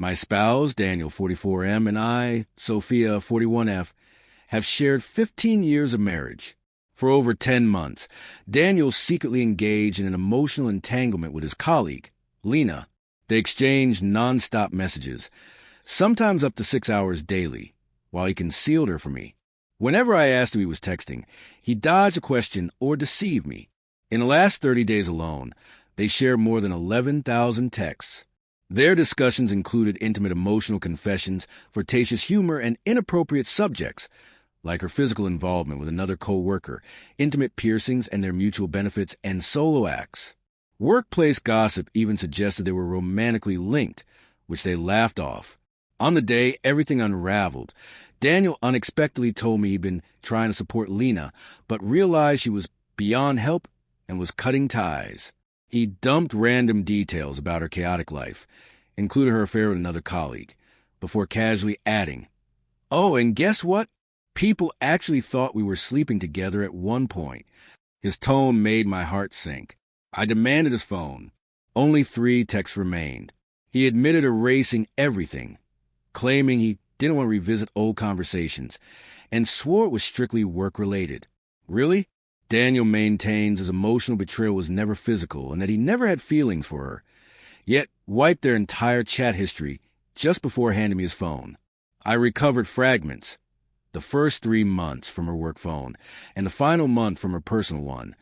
My spouse, Daniel, 44M, and I, Sophia, 41F, have shared 15 years of marriage. For over 10 months, Daniel secretly engaged in an emotional entanglement with his colleague, Lena. They exchanged non-stop messages, sometimes up to 6 hours daily, while he concealed her from me. Whenever I asked him he was texting, he dodged a question or deceived me. In the last 30 days alone, they shared more than 11,000 texts. Their discussions included intimate emotional confessions, flirtatious humor, and inappropriate subjects, like her physical involvement with another coworker, intimate piercings and their mutual benefits, and solo acts. Workplace gossip even suggested they were romantically linked, which they laughed off. On the day everything unraveled, Daniel unexpectedly told me he'd been trying to support Lena, but realized she was beyond help and was cutting ties. He dumped random details about her chaotic life, including her affair with another colleague, before casually adding, "Oh, and guess what? People actually thought we were sleeping together at one point." His tone made my heart sink. I demanded his phone. Only 3 texts remained. He admitted erasing everything, claiming he didn't want to revisit old conversations, and swore it was strictly work-related. Really? Daniel maintains his emotional betrayal was never physical and that he never had feelings for her, yet wiped their entire chat history just before handing me his phone. I recovered fragments, the first 3 months from her work phone, and the final month from her personal one.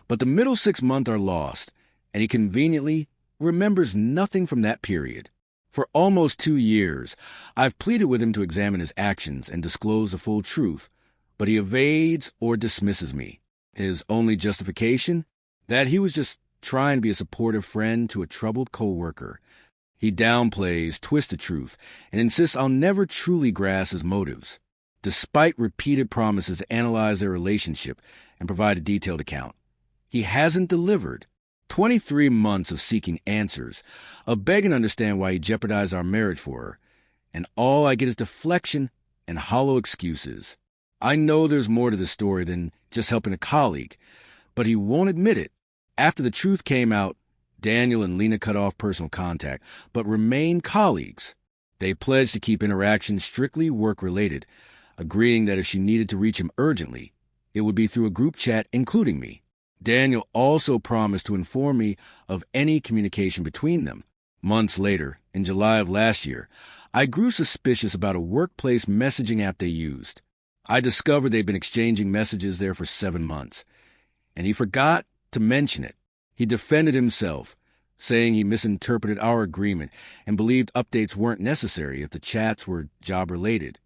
But the middle 6 months are lost, and he conveniently remembers nothing from that period. For almost 2 years, I've pleaded with him to examine his actions and disclose the full truth, but he evades or dismisses me. His only justification? That he was just trying to be a supportive friend to a troubled coworker. He downplays, twists the truth, and insists I'll never truly grasp his motives, despite repeated promises to analyze their relationship and provide a detailed account. He hasn't delivered. 23 months of seeking answers, of begging to understand why he jeopardized our marriage for her, and all I get is deflection and hollow excuses. I know there's more to this story than just helping a colleague, but he won't admit it. After the truth came out, Daniel and Lena cut off personal contact, but remained colleagues. They pledged to keep interactions strictly work-related, agreeing that if she needed to reach him urgently, it would be through a group chat including me. Daniel also promised to inform me of any communication between them. Months later, in July of last year, I grew suspicious about a workplace messaging app they used. I discovered they'd been exchanging messages there for 7 months, and he forgot to mention it. He defended himself, saying he misinterpreted our agreement and believed updates weren't necessary if the chats were job-related.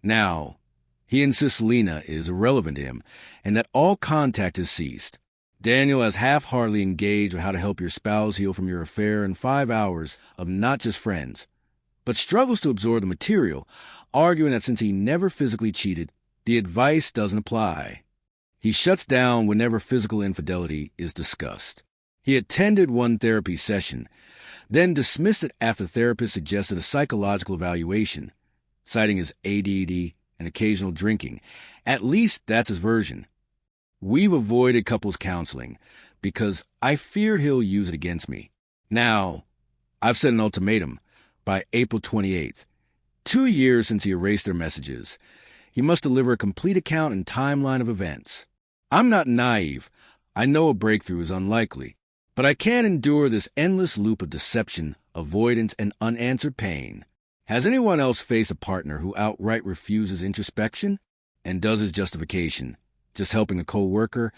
Now, he insists Lena is irrelevant to him and that all contact has ceased. Daniel has half-heartedly engaged with how to help your spouse heal from your affair in 5 hours of not just friends, but struggles to absorb the material, arguing that since he never physically cheated, the advice doesn't apply. He shuts down whenever physical infidelity is discussed. He attended one therapy session, then dismissed it after the therapist suggested a psychological evaluation, citing his ADD and occasional drinking. At least that's his version. We've avoided couples counseling because I fear he'll use it against me. Now, I've set an ultimatum by April 28th. 2 years since he erased their messages. He must deliver a complete account and timeline of events. I'm not naive. I know a breakthrough is unlikely, but I can't endure this endless loop of deception, avoidance, and unanswered pain. Has anyone else faced a partner who outright refuses introspection and does his justification, just helping a coworker,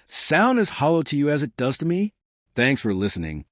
sound as hollow to you as it does to me? Thanks for listening.